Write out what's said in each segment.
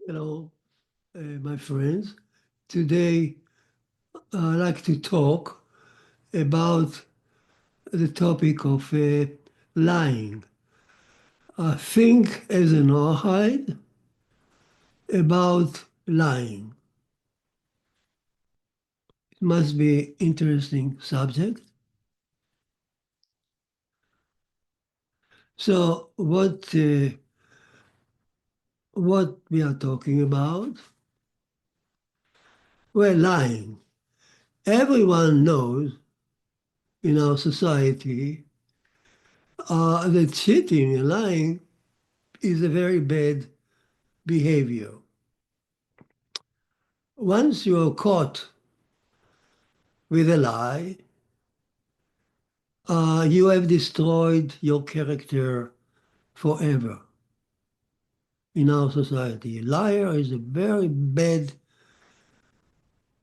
Hello, my friends. Today, I'd like to talk about the topic of lying. Think as a Noahide about lying. It must be interesting subject. So, what we are talking about? Well, lying. Everyone knows in our society that cheating and lying is a very bad behavior. Once you are caught with a lie, you have destroyed your character forever in our society. Liar is a very bad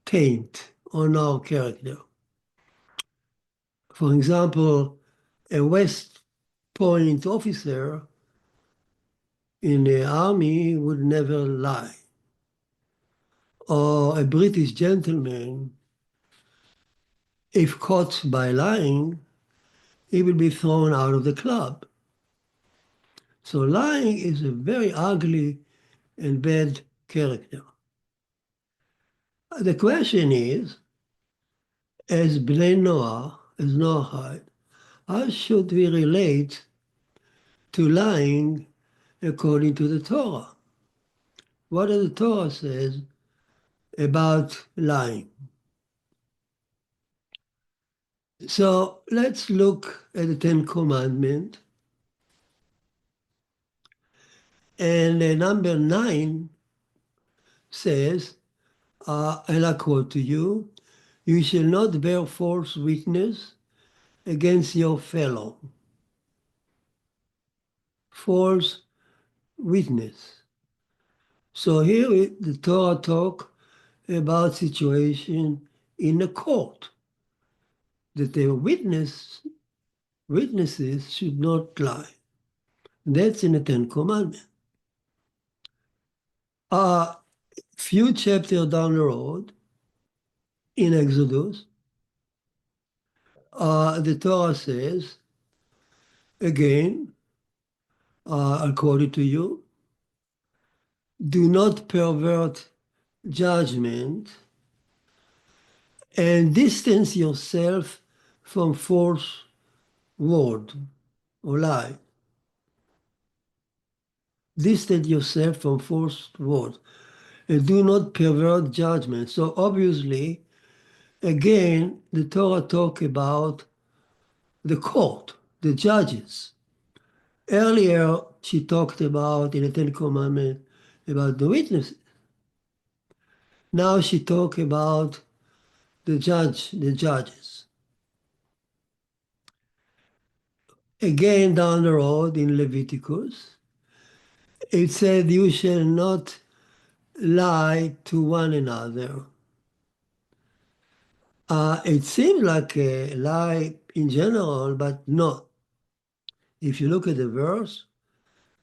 taint on our character. For example, a West Point officer in the army would never lie. Or a British gentleman, if caught by lying, he will be thrown out of the club. So lying is a very ugly and bad character. The question is, as Bnei Noah, as Noahide, how should we relate to lying according to the Torah? What does the Torah says about lying? So let's look at the Ten Commandments. And number 9 says, and I quote to you, you shall not bear false witness against your fellow. False witness. So here the Torah talk about situation in a court, that the witnesses should not lie. That's in the Ten Commandments. A few chapters down the road, in Exodus, the Torah says, again, I'll quote it to you, do not pervert judgment and distance yourself from false word or lie. Distance yourself from false word and do not pervert judgment. So obviously, again, the Torah talk about the court, the judges. Earlier, she talked about in the Ten Commandments about the witnesses. Now she talk about the judges. Again, down the road in Leviticus, it said, you shall not lie to one another. It seems like a lie in general, but no. If you look at the verse,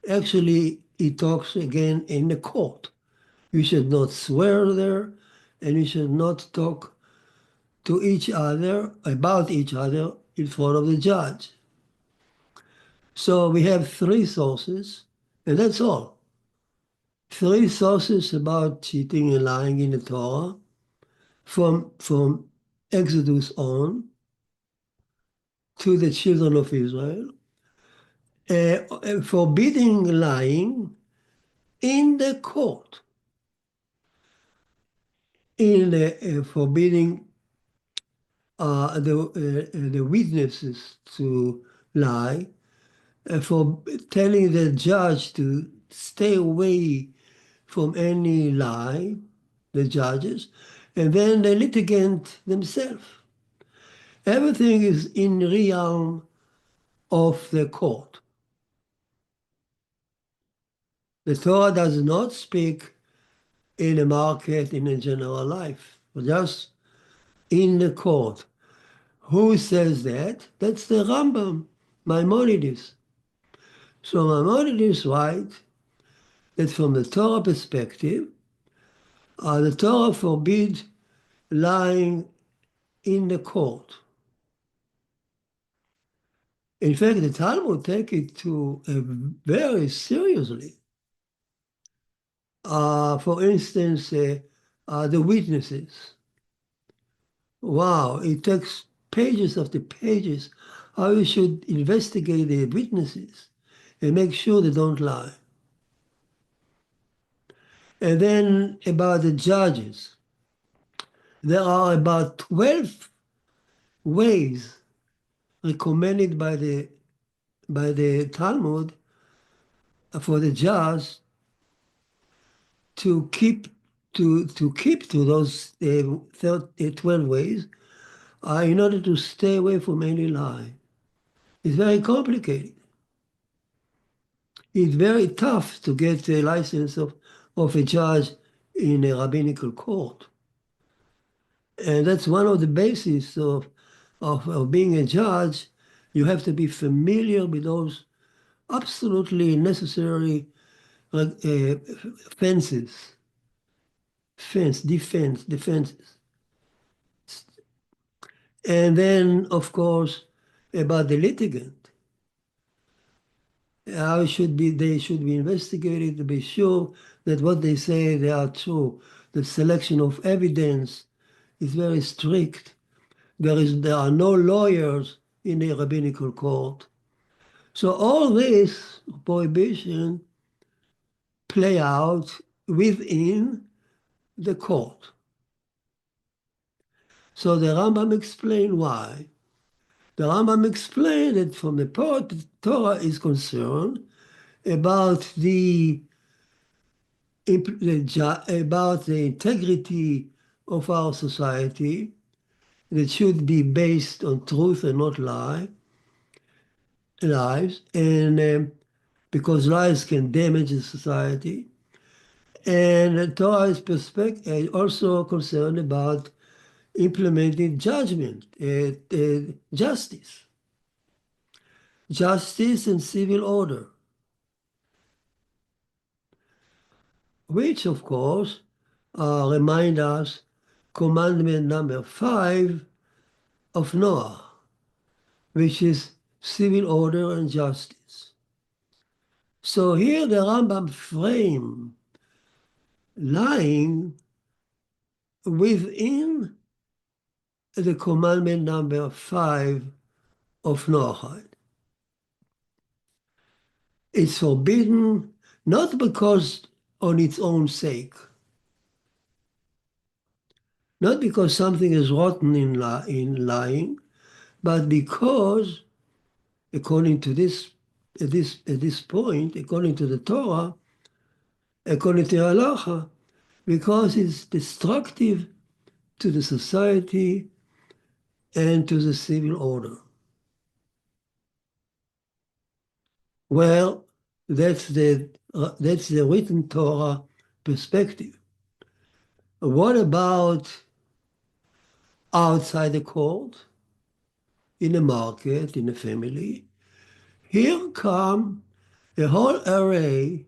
actually it talks again in the court. You should not swear there, and you should not talk to each other, about each other in front of the judge. So we have 3 sources, and that's all. 3 sources about cheating and lying in the Torah from Exodus on to the children of Israel, forbidding lying in the court, in forbidding the witnesses to lie, for telling the judge to stay away from any lie, the judges, and then the litigant themselves. Everything is in realm of the court. The Torah does not speak in a market, in a general life, but just in the court. Who says that? That's the Rambam, Maimonides. So Maimonides writes that from the Torah perspective, the Torah forbids lying in the court. In fact, the Talmud take it to very seriously. For instance, the witnesses. Wow, it takes pages after pages how you should investigate the witnesses and make sure they don't lie. And then about the judges. There are about 12 ways recommended by the Talmud for the judge to keep to those 12 ways in order to stay away from any lie. It's very complicated. It's very tough to get a license of a judge in a rabbinical court. And that's one of the bases of being a judge. You have to be familiar with those absolutely necessary defenses. And then, of course, about the litigant. They should be investigated to be sure that what they say they are true. The selection of evidence is very strict. There are no lawyers in a rabbinical court. So all this prohibition play out within the court. So the Rambam explained why. The Rambam explained that from the Torah is concerned about about the integrity of our society that should be based on truth and not lies, and because lies can damage the society. And the Torah is also concerned about implementing judgment, justice and civil order, which of course remind us commandment number 5 of Noah, which is civil order and justice. So here the Rambam frame lying within the commandment number 5 of Noahide. It's forbidden not because on its own sake, not because something is rotten in lying, but because, according to at this point, according to the Torah, according to Halacha, because it's destructive to the society and to the civil order. Well, that's the written Torah perspective. What about outside the court, in the market, in the family? Here come a whole array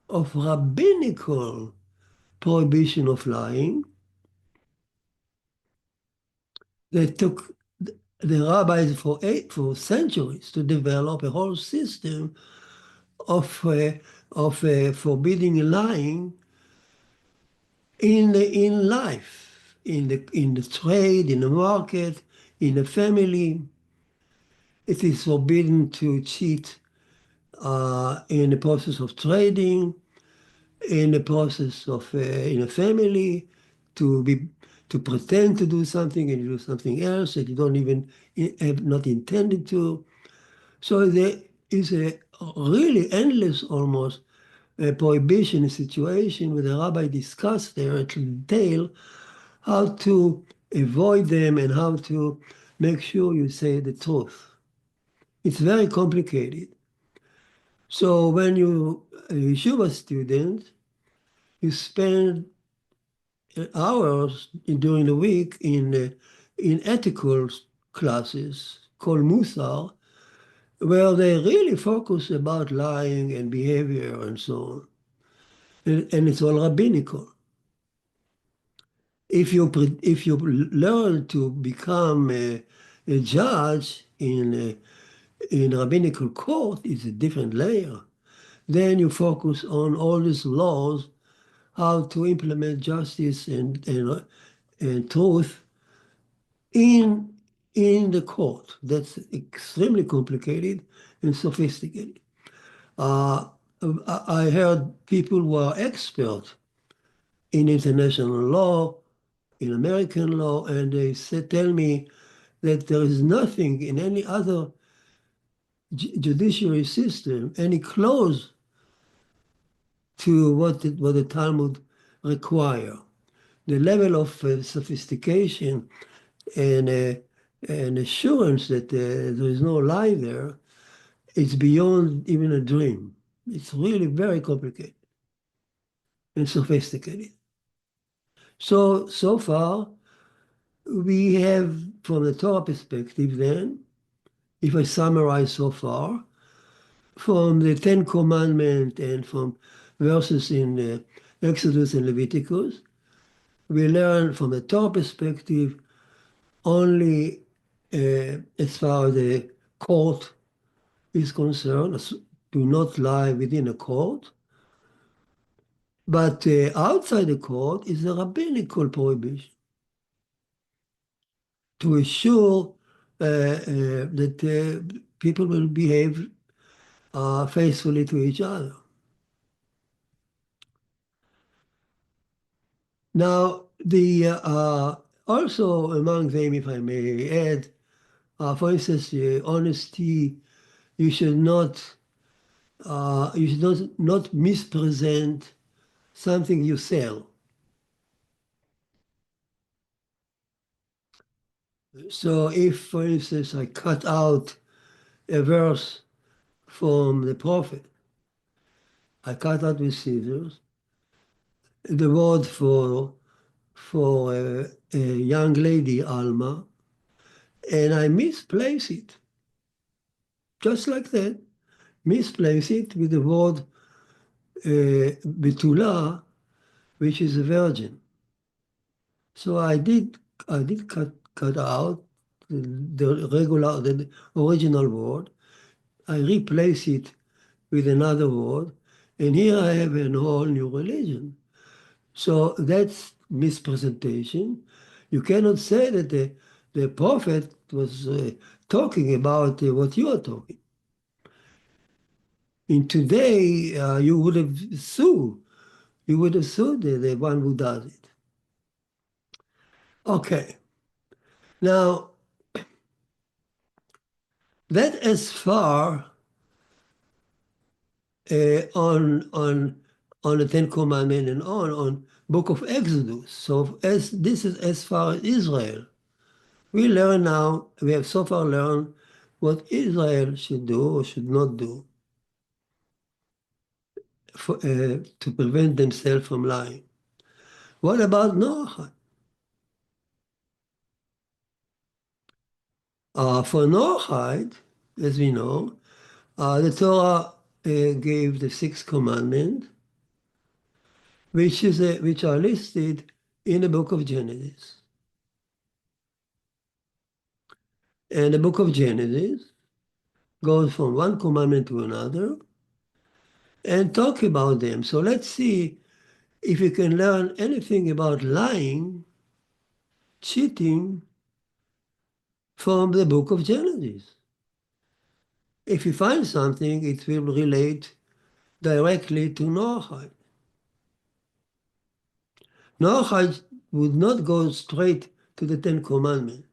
of rabbinical prohibition of lying that took the rabbis for centuries to develop a whole system of forbidding lying in life, in the trade, in the market, in the family. It is forbidden to cheat in the process of trading, in the process of in a family, to pretend to do something and you do something else that you don't even have not intended to. So there is a really endless almost prohibition situation where the rabbi discussed there at detail how to avoid them and how to make sure you say the truth. It's very complicated. So when you're a yeshiva student, you spend hours during the week in ethical classes called Musar, where they really focus about lying and behavior and so on. and it's all rabbinical. If you learn to become a judge in rabbinical court, it's a different layer. Then you focus on all these laws, how to implement justice and truth in in the court. That's extremely complicated and sophisticated. Uh, I heard people who are experts in international law, in American law, and they tell me that there is nothing in any other judiciary system, any close to what the Talmud require. The level of sophistication and assurance that there is no lie there, it's beyond even a dream. It's really very complicated and sophisticated. So far, we have, from the Torah perspective then, if I summarize so far, from the Ten Commandments and from verses in Exodus and Leviticus, we learn from the Torah perspective only as far as the court is concerned, do not lie within a court. But outside the court is a rabbinical prohibition to assure that people will behave faithfully to each other. Now, also among them, if I may add, for instance, honesty. You should not mispresent something you sell. So if, for instance, I cut out a verse from the prophet, I cut out with scissors the word for a young lady, Alma, and I misplace it, just like that. Misplace it with the word Betula, which is a virgin. So I did cut out the original word. I replace it with another word, and here I have a whole new religion. So that's mispresentation. You cannot say that the prophet was talking about what you are talking. In today, you would have sued. You would have sued the one who does it. Okay. Now, that as far on the Ten Commandments and on Book of Exodus. So as this is as far as Israel. We have so far learned what Israel should do or should not do to prevent themselves from lying. What about Noahide? For Noahide, as we know, the Torah gave the sixth commandment, which are listed in the book of Genesis. And the book of Genesis goes from one commandment to another and talk about them. So let's see if you can learn anything about lying, cheating from the book of Genesis. If you find something, it will relate directly to Noahide. Noahide would not go straight to the Ten Commandments.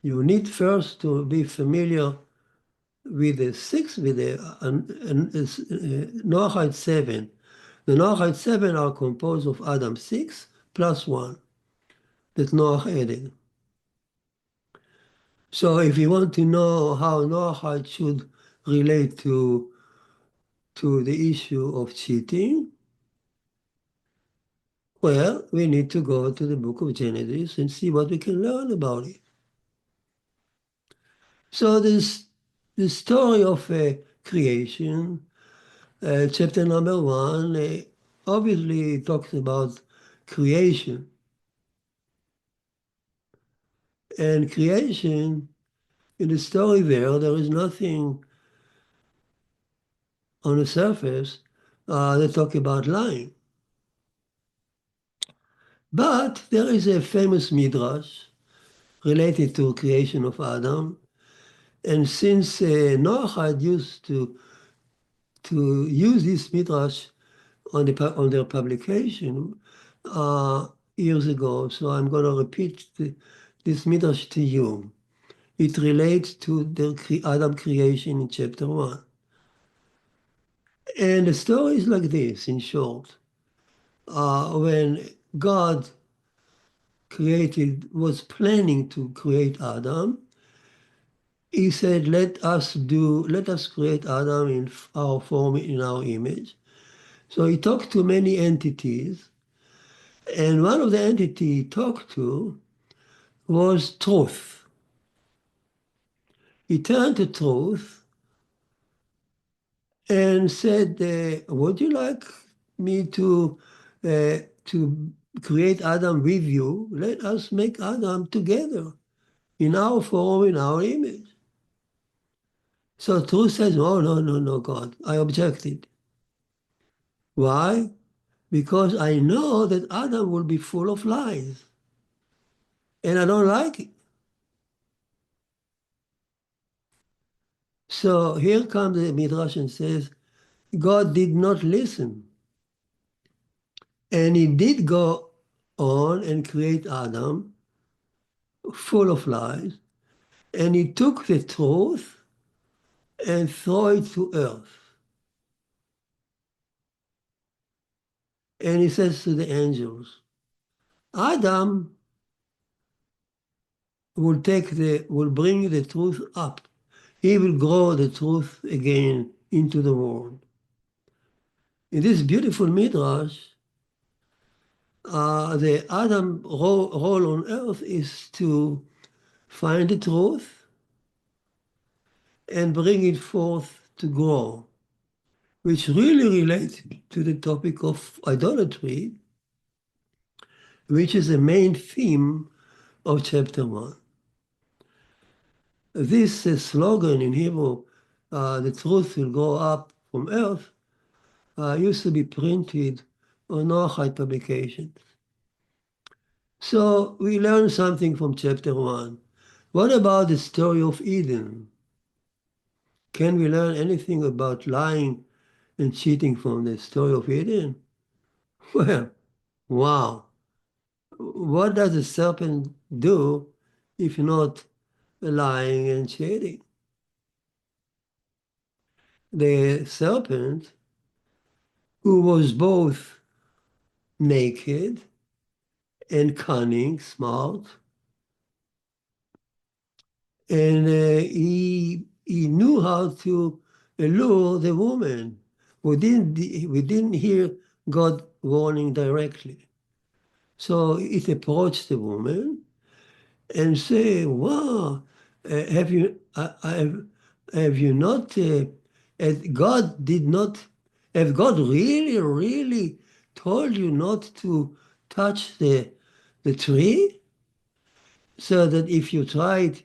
You need first to be familiar with the Noahide 7. The Noahide 7 are composed of Adam 6 plus 1 that Noah added. So if you want to know how Noahide should relate to the issue of cheating, well, we need to go to the book of Genesis and see what we can learn about it. So the story of creation, chapter number 1, obviously it talks about creation. And creation, in the story there is nothing on the surface that talk about lying. But there is a famous midrash related to creation of Adam. And since Noahide used to use this midrash on their publication uh, years ago, so I'm going to repeat this midrash to you. It relates to the Adam creation in chapter 1. And the story is like this, in short. When God was planning to create Adam, he said, let us create Adam in our form, in our image. So he talked to many entities, and one of the entities he talked to was truth. He turned to truth and said, would you like me to create Adam with you? Let us make Adam together in our form, in our image. So truth says, oh, no, no, no, God. I objected. Why? Because I know that Adam will be full of lies. And I don't like it. So here comes the Midrash and says, God did not listen. And he did go on and create Adam full of lies. And he took the truth and threw it to earth. And he says to the angels, Adam will bring the truth up. He will grow the truth again into the world. In this beautiful midrash, the Adam role on earth is to find the truth and bring it forth to grow, which really relates to the topic of idolatry, which is the main theme of chapter 1. This slogan in Hebrew, the truth will grow up from earth, used to be printed on Noahide publications. So we learn something from chapter 1. What about the story of Eden? Can we learn anything about lying and cheating from the story of Eden? Well, wow. What does the serpent do if not lying and cheating? The serpent, who was both naked and cunning, smart, and he knew how to lure the woman. We didn't hear God warning directly. So it approached the woman and say, "Wow, have you have you not? God did not. Have God really told you not to touch the tree, so that if you try it,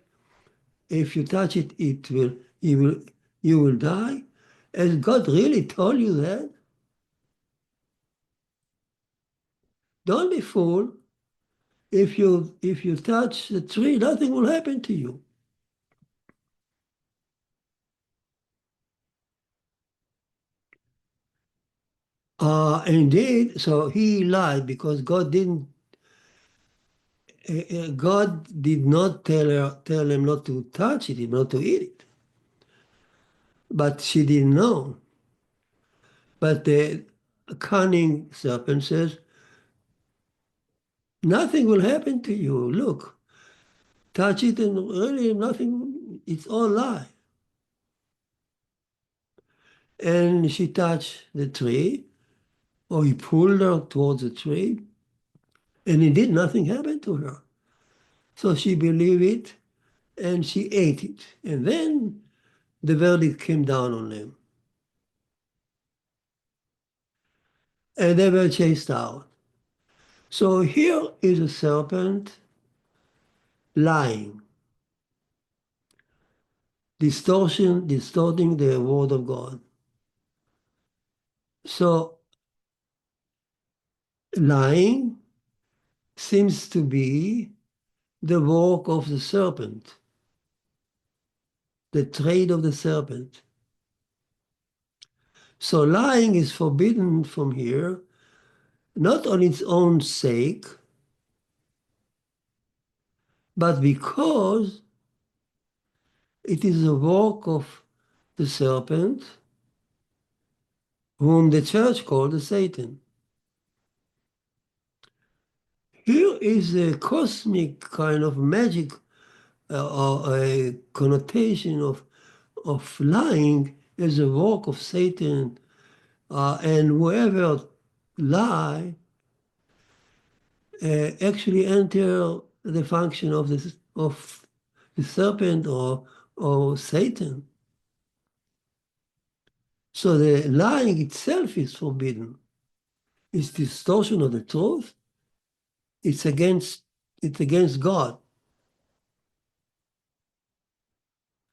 if you touch it, you will die? Has God really told you that? Don't be fooled. If you touch the tree, nothing will happen to you." Indeed, so he lied because God did not tell him not to touch it, not to eat it. But she didn't know. But the cunning serpent says, nothing will happen to you. Look, touch it and really nothing, it's all lie. And she touched the tree, or he pulled her towards the tree, and indeed nothing happened to her. So she believed it, and she ate it. And then the verdict came down on them. and they were chased out. So here is a serpent lying, distorting the word of God. So lying seems to be the work of the serpent, the trade of the serpent. So lying is forbidden from here, not on its own sake, but because it is the work of the serpent, whom the church called Satan. Here is a cosmic kind of magic or a connotation of lying as a work of Satan, and whoever lie actually enter the function of the serpent or Satan. So the lying itself is forbidden. It's distortion of the truth. It's against God.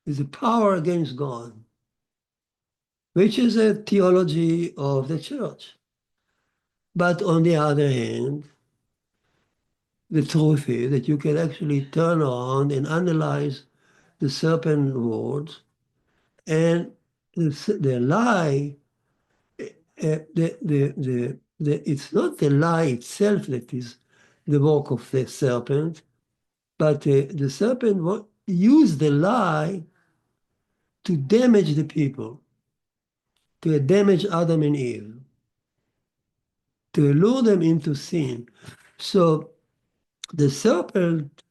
It's a power against God, which is a theology of the church. But on the other hand, the truth is that you can actually turn around and analyze the serpent words, and the lie, it's not the lie itself that is the work of the serpent, but the serpent used the lie to damage the people, to damage Adam and Eve, to lure them into sin. So the serpent,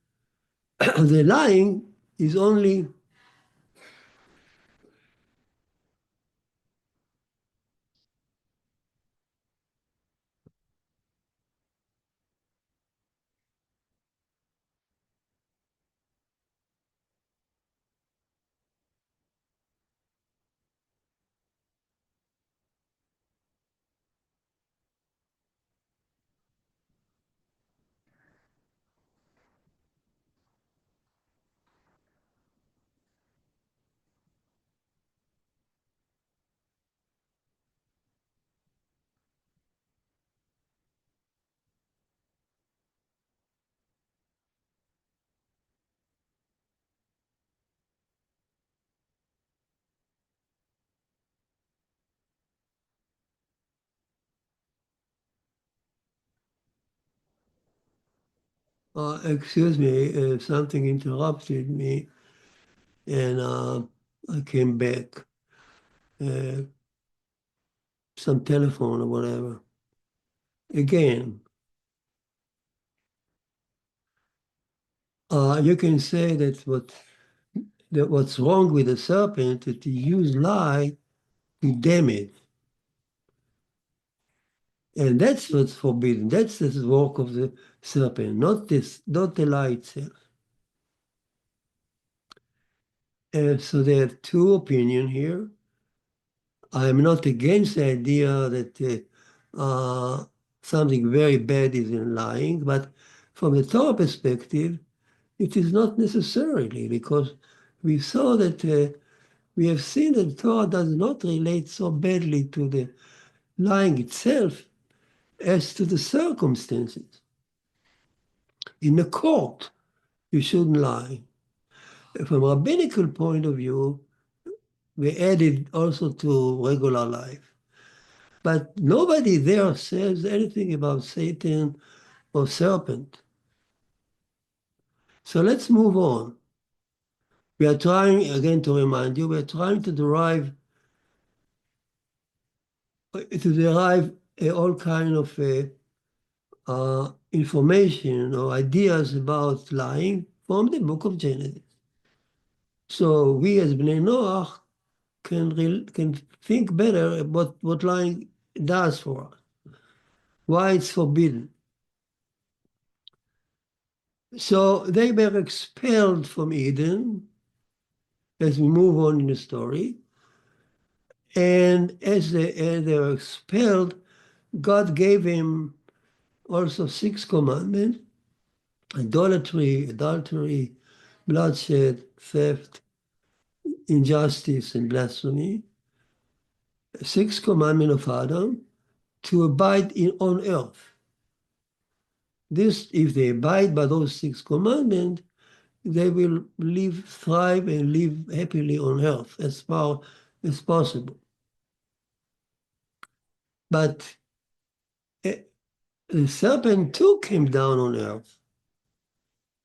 the lying is only excuse me, something interrupted me, and I came back. Uh, some telephone or whatever. Again, you can say that what's wrong with the serpent is to use lie to damage. And that's what's forbidden. That's the work of the serpent, not the lie itself. So there are two opinions here. I'm not against the idea that something very bad is in lying, but from the Torah perspective, it is not necessarily, because we saw that we have seen that Torah does not relate so badly to the lying itself as to the circumstances. In a court, you shouldn't lie. From a rabbinical point of view, we added also to regular life. But nobody there says anything about Satan or serpent. So let's move on. We are trying, again to remind you, we are trying to derive all kind of information or ideas about lying from the book of Genesis. So we as Bnei Noach can think better about what lying does for us, why it's forbidden. So they were expelled from Eden as we move on in the story. And as they were expelled, God gave him also 6 commandments: idolatry, adultery, bloodshed, theft, injustice, and blasphemy. 6 commandments of Adam to abide on earth. This, if they abide by those 6 commandments, they will live, thrive, and live happily on earth as far as possible. But the serpent too came down on earth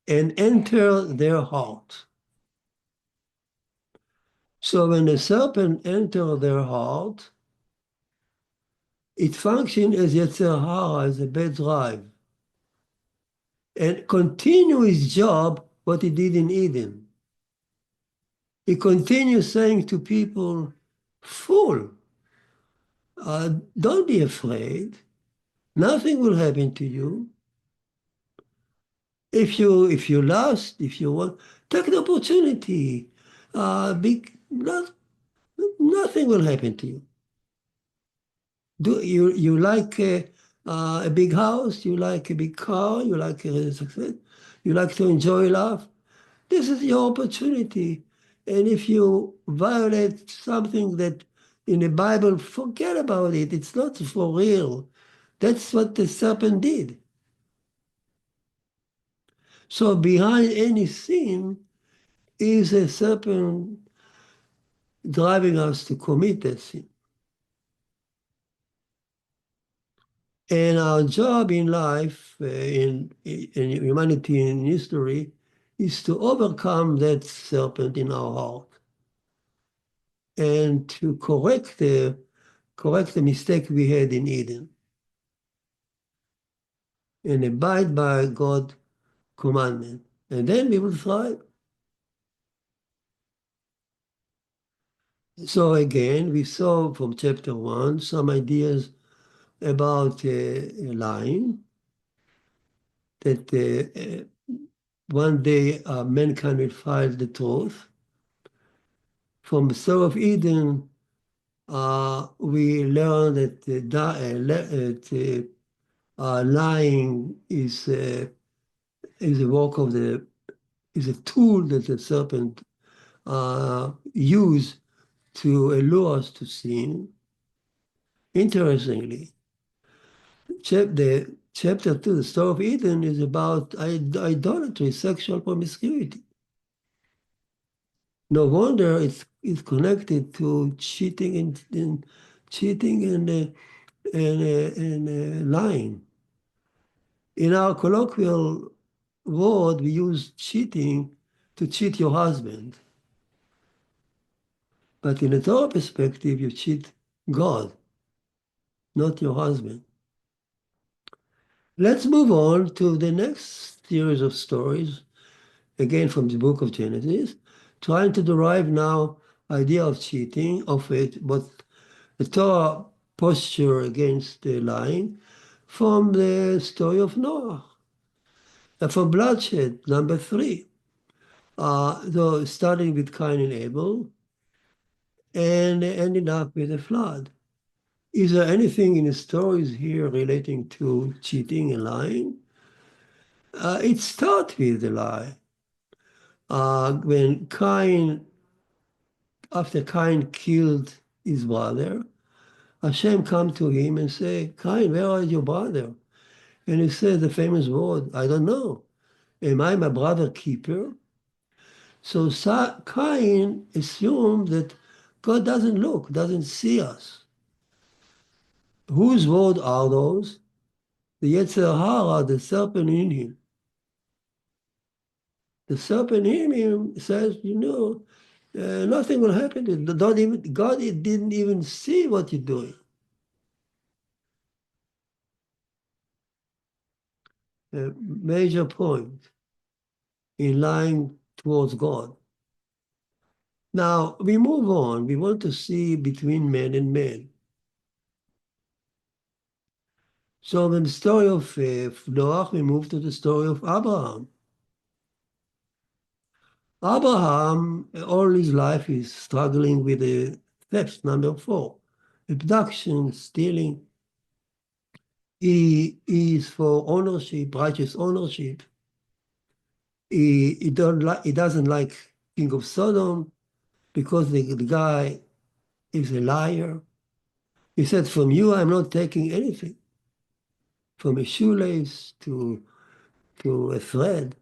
and entered their heart. So when the serpent entered their heart, it functioned as Yetzer Hara, as a bad drive, and continue his job, what he did in Eden. He continues saying to people, fool, don't be afraid. Nothing will happen to you. If you lust, if you want, take the opportunity. Nothing will happen to you. Do you like a big house? You like a big car? You like a success? You like to enjoy life? This is your opportunity. And if you violate something that in the Bible, forget about it. It's not for real. That's what the serpent did. So behind any sin is a serpent driving us to commit that sin. And our job in life, in humanity and history, is to overcome that serpent in our heart and to correct the mistake we had in Eden and abide by God's commandment. And then we will thrive. So again, we saw from chapter 1 some ideas about lying, that one day mankind will find the truth. From the story of Eden, we learn that lying is a work of is a tool that the serpent used to allure us to sin. Interestingly, chapter 2, the story of Eden, is about idolatry, sexual promiscuity. No wonder it's connected to cheating and cheating and lying. In our colloquial word, we use cheating to cheat your husband. But in a Torah perspective, you cheat God, not your husband. Let's move on to the next series of stories, again from the book of Genesis, trying to derive now idea of cheating, of it, but the Torah posture against the lying from the story of Noah. From bloodshed, number 3. So starting with Cain and Abel and ending up with a flood. Is there anything in the stories here relating to cheating and lying? It starts with the lie. When after Cain killed his brother, Hashem come to him and say, Cain, where is your brother? And he said the famous word, I don't know. Am I my brother keeper? So Cain assumed that God doesn't look, doesn't see us. Whose word are those? The Yetzer Hara, the serpent in him. The serpent in him says, nothing will happen. God didn't even see what you're doing. A major point in lying towards God. Now, we move on. We want to see between man and man. So in the story of Noah, we move to the story of Abraham. Abraham, all his life, is struggling with the theft, number 4. Abduction, stealing. He is for ownership, righteous ownership. He doesn't like King of Sodom because the guy is a liar. He said, "From you, I'm not taking anything, from a shoelace to a thread.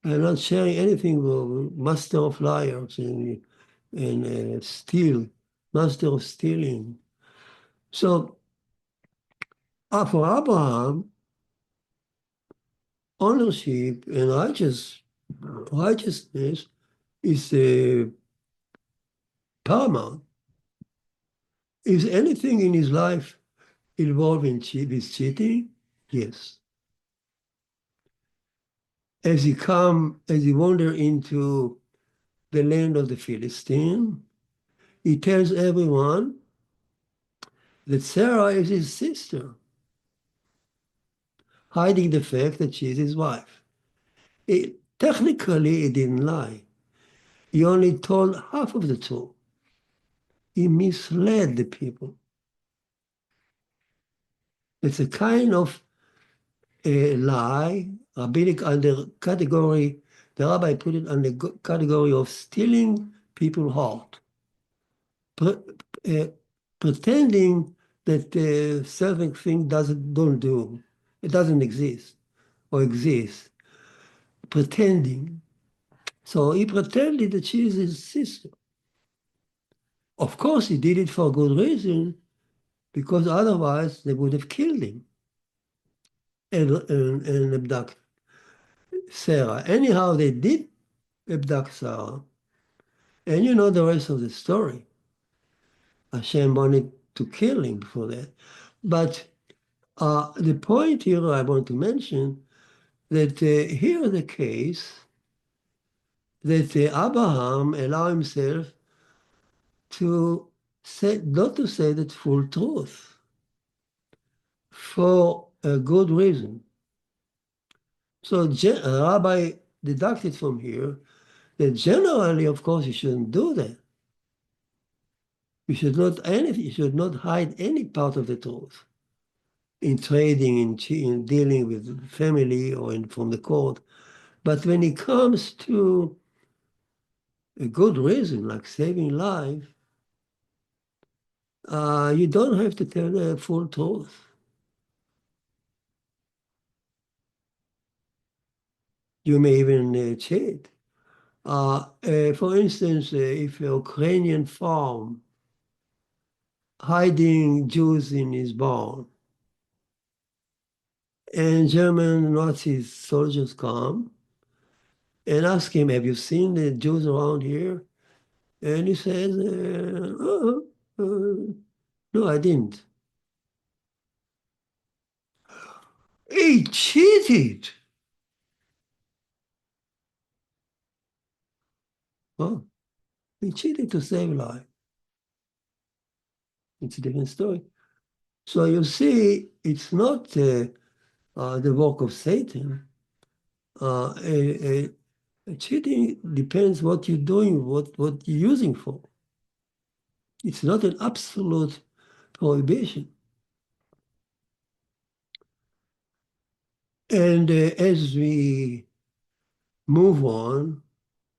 I'm not sharing anything with master of liars and steal, master of stealing." So for Abraham, ownership and righteousness is paramount. Is anything in his life involving with cheating? Yes. As he wander into the land of the Philistine, he tells everyone that Sarah is his sister, hiding the fact that she is his wife. Technically, he didn't lie. He only told half of the truth. He misled the people. It's a kind of a lie, rabbinic under category, the rabbi put it under category of stealing people's heart. Pre Pretending that certain thing it doesn't exist or exists. Pretending. So he pretended that she is his sister. Of course, he did it for good reason, because otherwise they would have killed him and abduct Sarah. Anyhow, they did abduct Sarah. And you know the rest of the story. Hashem wanted to kill him for that. But the point here I want to mention that here the case that Abraham allowed himself to say, not to say the full truth for a good reason. So Rabbi deducted from here that generally, of course, you shouldn't do that. You should not hide any part of the truth in trading, in dealing with family or from the court. But when it comes to a good reason, like saving life, you don't have to tell the full truth. You may even cheat. For instance, if a Ukrainian farm hiding Jews in his barn, and German Nazi soldiers come and ask him, "Have you seen the Jews around here?" And he says, "No, I didn't." He cheated. Oh, he cheated to save life. It's a different story. So you see, it's not the work of Satan. Uh, Cheating depends what you're doing, what you're using for. It's not an absolute prohibition. And as we move on,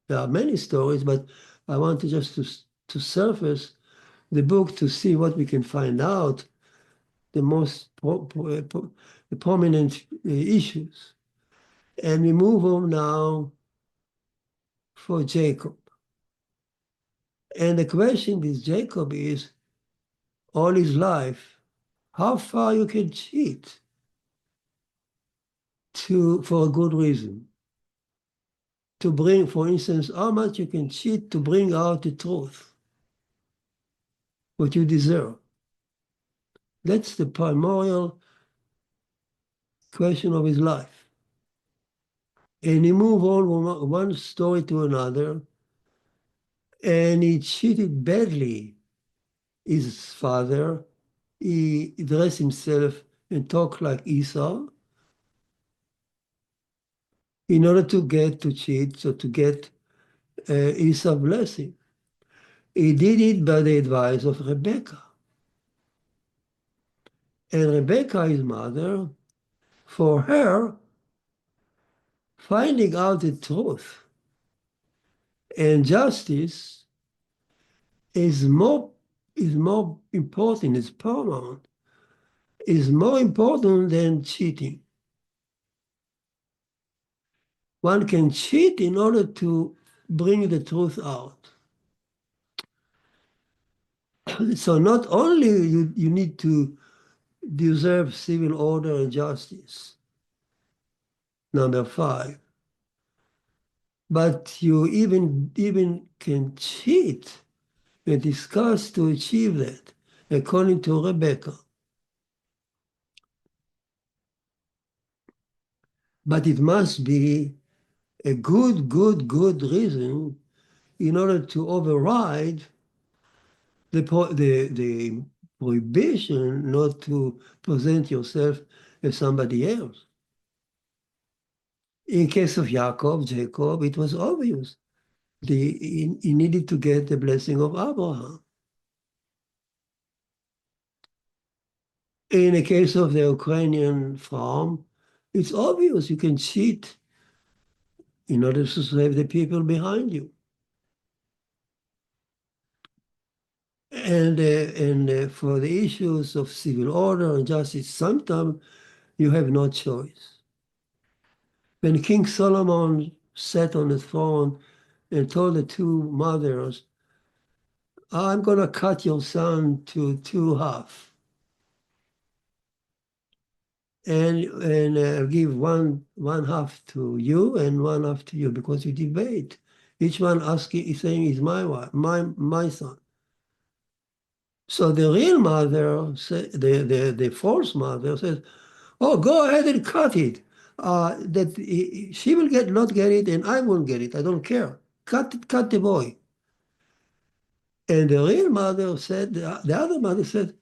there are many stories, but I want to just to surface the book to see what we can find out, the most the prominent issues. And we move on now for Jacob. And the question with Jacob is, all his life, how far you can cheat for a good reason. To bring, for instance, how much you can cheat to bring out the truth, what you deserve. That's the primordial question of his life. And he moved on from one story to another, and he cheated badly his father. He dressed himself and talked like Esau in order to cheat, so to get Esau's blessing. He did it by the advice of Rebecca. And Rebecca, his mother, for her, finding out the truth and justice is more important, is paramount, is more important than cheating. One can cheat in order to bring the truth out. So not only you need to deserve civil order and justice, number 5, but you even can cheat and discuss to achieve that, according to Rebecca. But it must be a good reason in order to override the prohibition not to present yourself as somebody else. In case of Jacob, it was obvious. He needed to get the blessing of Abraham. In the case of the Ukrainian farm, it's obvious you can cheat in order to save the people behind you. And for the issues of civil order and justice, sometimes you have no choice. When King Solomon sat on the throne and told the two mothers, I'm going to cut your son to 2 halves and give one half to you and one half to you because you debate. Each one asking, saying, is my wife, my son. So the real mother, the false mother says, oh, go ahead and cut it. She will not get it and I won't get it. I don't care. Cut the boy. And the real mother said, the other mother said,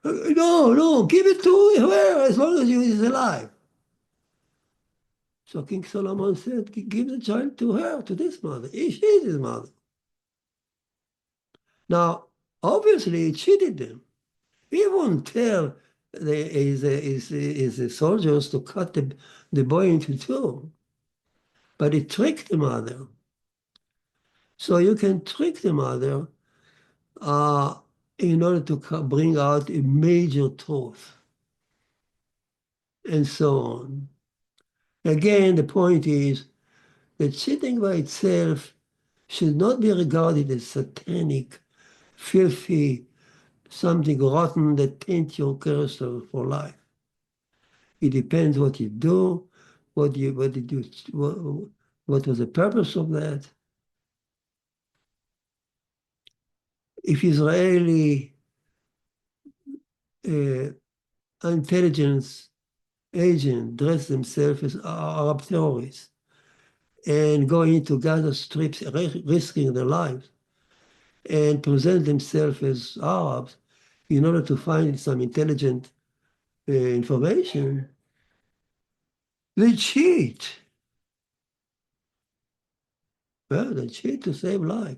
no, give it to her as long as he is alive. So King Solomon said, give the child to her, to this mother. She is his mother. Now, obviously, he cheated them. He won't tell his soldiers to cut the boy into 2. But he tricked the mother. So you can trick the mother in order to bring out a major truth, and so on. Again, the point is that cheating by itself should not be regarded as satanic, filthy, something rotten that taints your character for life. It depends what you do, what was the purpose of that. If Israeli intelligence agent dress themselves as Arab terrorists and go into Gaza strips, risking their lives, and present themselves as Arabs in order to find some intelligent information, they cheat. Well, they cheat to save life.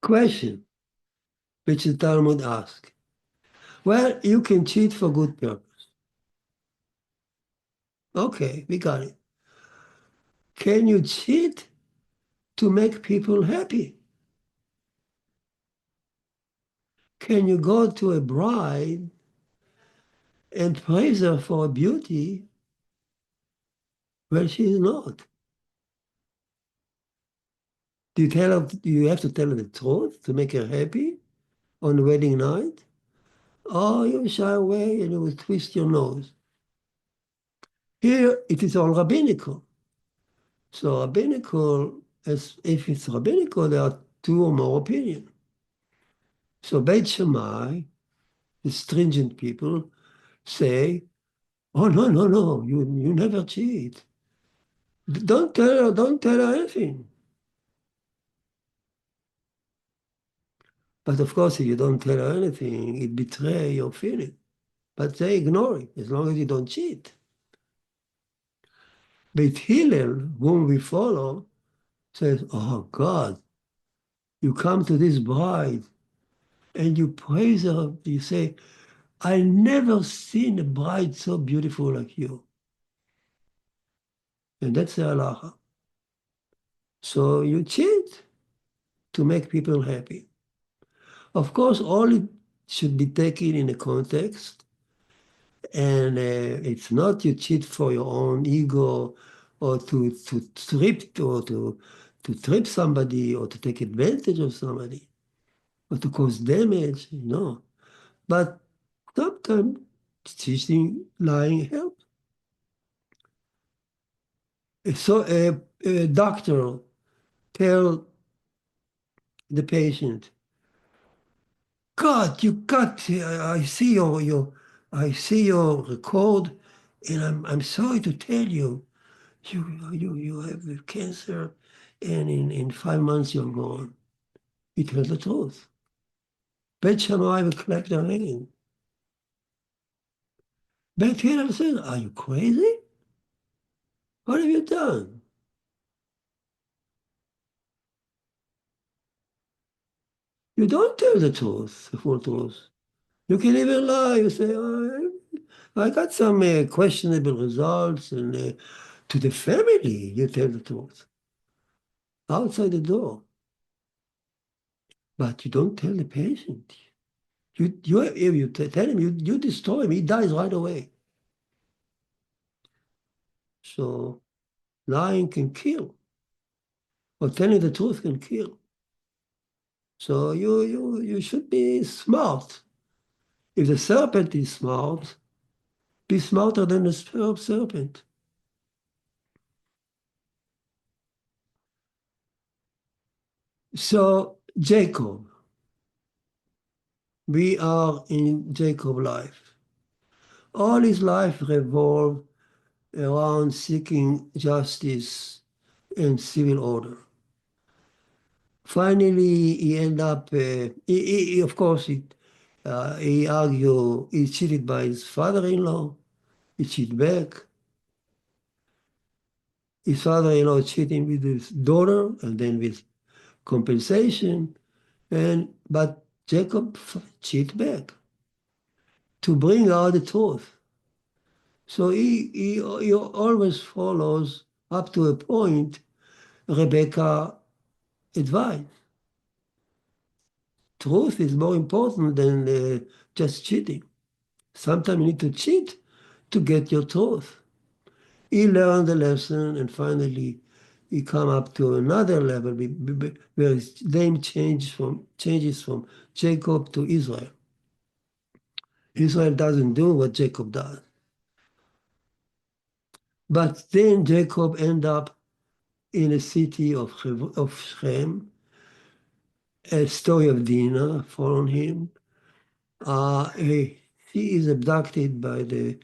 Question, which the Talmud asks. Well, you can cheat for good purpose. Okay, we got it. Can you cheat to make people happy? Can you go to a bride and praise her for her beauty where she is not? Do you have to tell her the truth to make her happy on the wedding night? Or you shy away and you will twist your nose. Here it is all rabbinical. So rabbinical, if it's rabbinical, there are 2 or more opinions. So Beit Shammai, the stringent people, say, oh, no, you never cheat. Don't tell her anything. But of course, if you don't tell her anything, it betrays your feeling. But they ignore it as long as you don't cheat. Beit Hillel, whom we follow, says, oh God, You come to this bride and you praise her. You say, I never seen a bride so beautiful like you. And that's the halacha. So you cheat to make people happy. Of course, all it should be taken in a context. And it's not you cheat for your own ego or to trip or to trip somebody or to take advantage of somebody or to cause damage. No. But sometimes cheating, lying help. So a doctor tell the patient, God, you got, I see your record, and I'm sorry to tell you, you have cancer, and in 5 months you're gone. He tells the truth. Bet Shammai will clap their hand. Bet Hillel says, are you crazy? What have you done? You don't tell the truth, the full truth. You can even lie. You say, oh, I got some questionable results, and to the family, you tell the truth. Outside the door. But you don't tell the patient. If you tell him, you destroy him, he dies right away. So lying can kill, or telling the truth can kill. So you should be smart. If the serpent is smart, be smarter than the serpent. So Jacob, we are in Jacob's life. All his life revolved around seeking justice and civil order. Finally, he ended up, of course, he argued he's cheated by his father-in-law. He cheated back. His father-in-law cheating with his daughter and then with compensation. But Jacob cheated back to bring out the truth. So he always follows up to a point Rebecca advised. Truth is more important than just cheating. Sometimes you need to cheat to get your truth. He learned the lesson and finally he come up to another level where his name changes from Jacob to Israel. Israel doesn't do what Jacob does. But then Jacob end up in a city of Shem. A story of Dinah follow him. He is abducted by the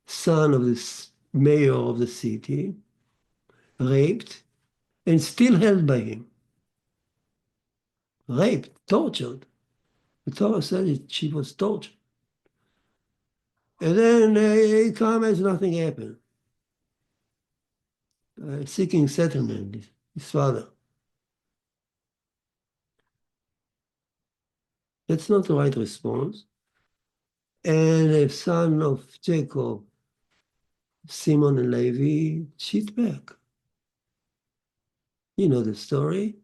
son of the mayor of the city, raped, and still held by him. Raped, tortured. The Torah says she was tortured. And then he comes as nothing happened. Seeking settlement, his father. That's not the right response. And the son of Jacob, Simon and Levi, cheat back. You know the story.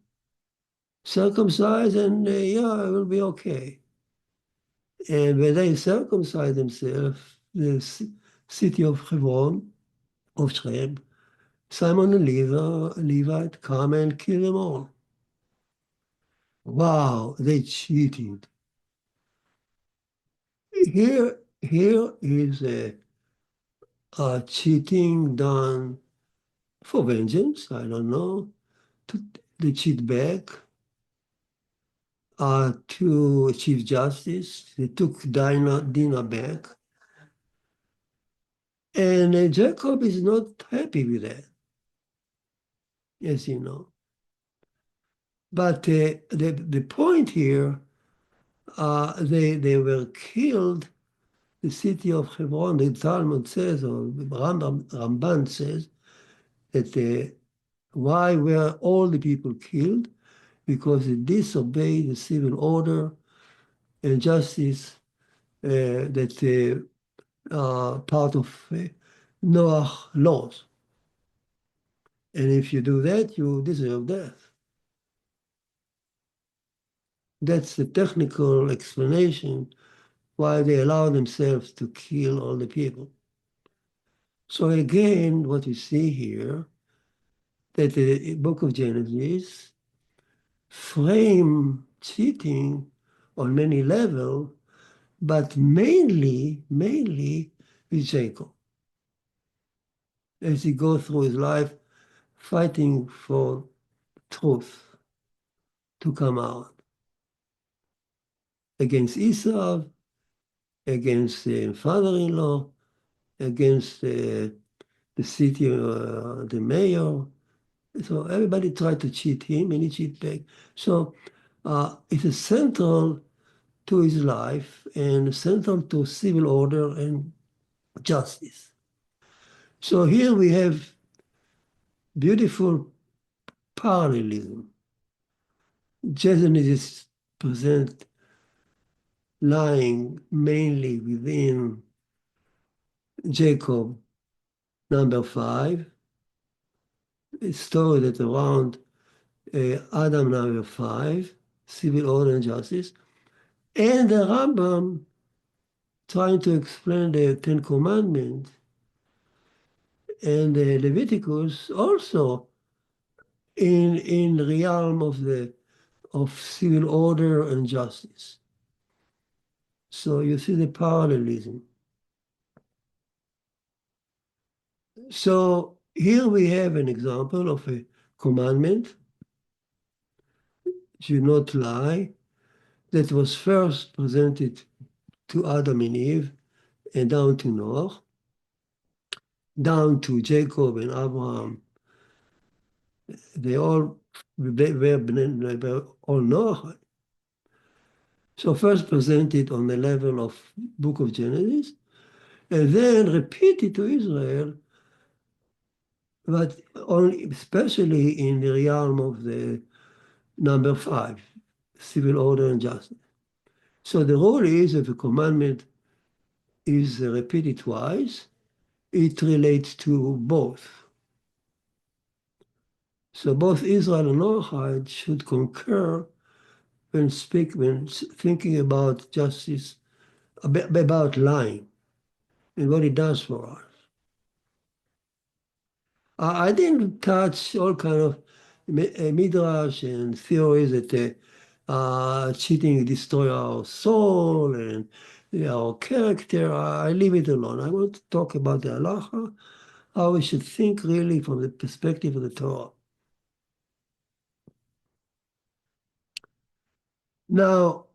Circumcise and yeah, it will be okay. And when they circumcise themselves, the city of Hebron, of Shem, Simon and Levite come and kill them all. Wow, they cheated. Here is a cheating done for vengeance, I don't know, they cheat back to achieve justice. They took Dinah back. And Jacob is not happy with that, as you know. But the point here, they were killed. The city of Hebron, the Talmud says, or Ramban says, that why were all the people killed? because it disobeyed the civil order and justice that part of Noah laws. And if you do that, you deserve death. That's the technical explanation why they allow themselves to kill all the people. So again, what we see here, that the book of Genesis frame cheating on many levels, but mainly with Jacob. As he goes through his life fighting for truth to come out against Esau, against the father-in-law, against the city, the mayor. So everybody tried to cheat him and he cheat back. So it is central to his life and central to civil order and justice. So here we have beautiful parallelism. Genesis present lying mainly within Jacob, number 5, a story that around Adam, number 5, civil order and justice, and the Rambam trying to explain the Ten Commandments and the Leviticus also in the realm of civil order and justice. So you see the parallelism. So here we have an example of a commandment, should not lie, that was first presented to Adam and Eve and down to Noah, down to Jacob and Abraham. They all were all Noahide. So first presented on the level of Book of Genesis, and then repeated to Israel, but only especially in the realm of the number 5, civil order and justice. So the rule is if a commandment is repeated twice, it relates to both. So both Israel and Noahide should concur when thinking about justice, about lying and what it does for us. I didn't touch all kind of midrash and theories that cheating destroy our soul and our character. I leave it alone. I want to talk about the halacha, how we should think really from the perspective of the Torah. Now,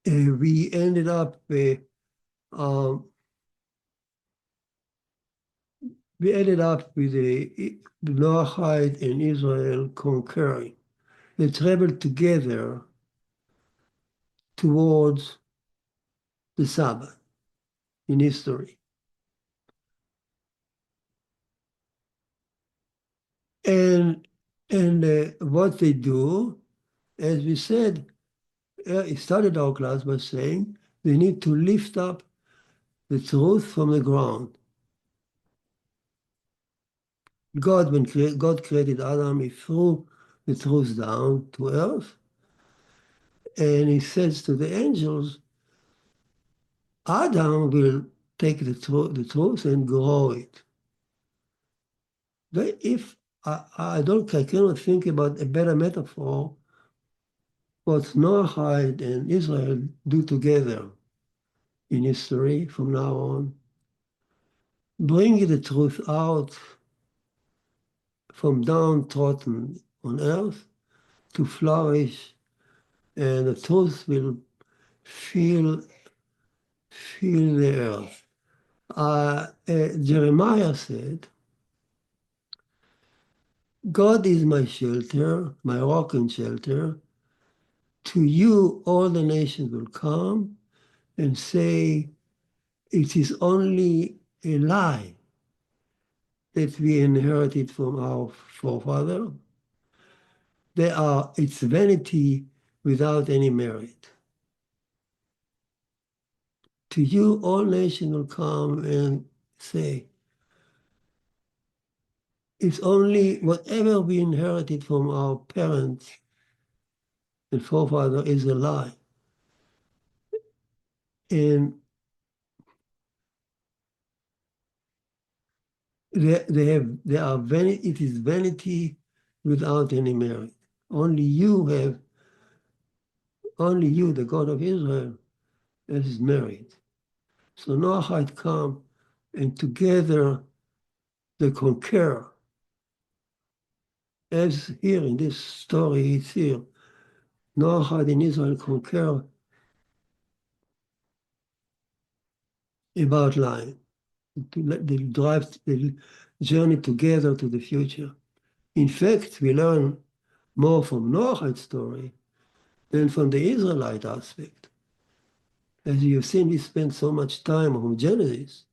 we ended up um, with the Noahide and Israel concurring. They traveled together towards the Sabbath in history. And what they do, as we said, it started our class by saying they need to lift up the truth from the ground. When God created Adam, he threw the truth down to earth, and he says to the angels, Adam will take the truth and grow it. If I cannot think about a better metaphor what Noahide and Israel do together in history from now on, bringing the truth out from downtrodden on earth to flourish, and the truth will fill the earth. Jeremiah said, God is my shelter, my rock and shelter. To you all the nations will come and say, it is only a lie that we inherited from our forefather. it's vanity without any merit. To you, all nations will come and say, it's only whatever we inherited from our parents and forefathers is a lie. And it is vanity without any merit. Only you, the God of Israel, has merit. So Noahide come and together they concur. As here in this story, it's here. Noahide and Israel concur about lying. They drive the journey together to the future. In fact, we learn more from Noahide's story than from the Israelite aspect. As you've seen, he spent so much time on Genesis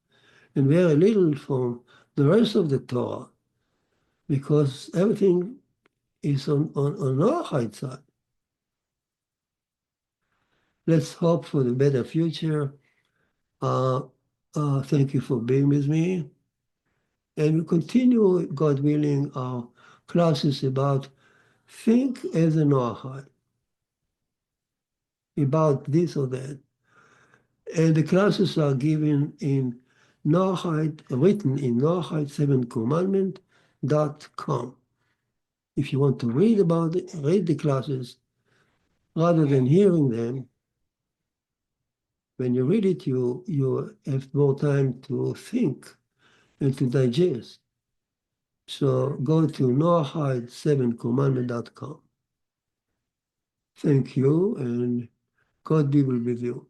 and very little from the rest of the Torah, because everything is on Noahide's side. Let's hope for the better future. Thank you for being with me. And we continue, God willing, our classes about think as a Noahide, about this or that. And the classes are given in Noahide, written in Noahide7commandment.com. If you want to read about it, read the classes rather than hearing them. When you read it, you have more time to think and to digest. So go to Noahide7commandment.com. Thank you, and God be with you.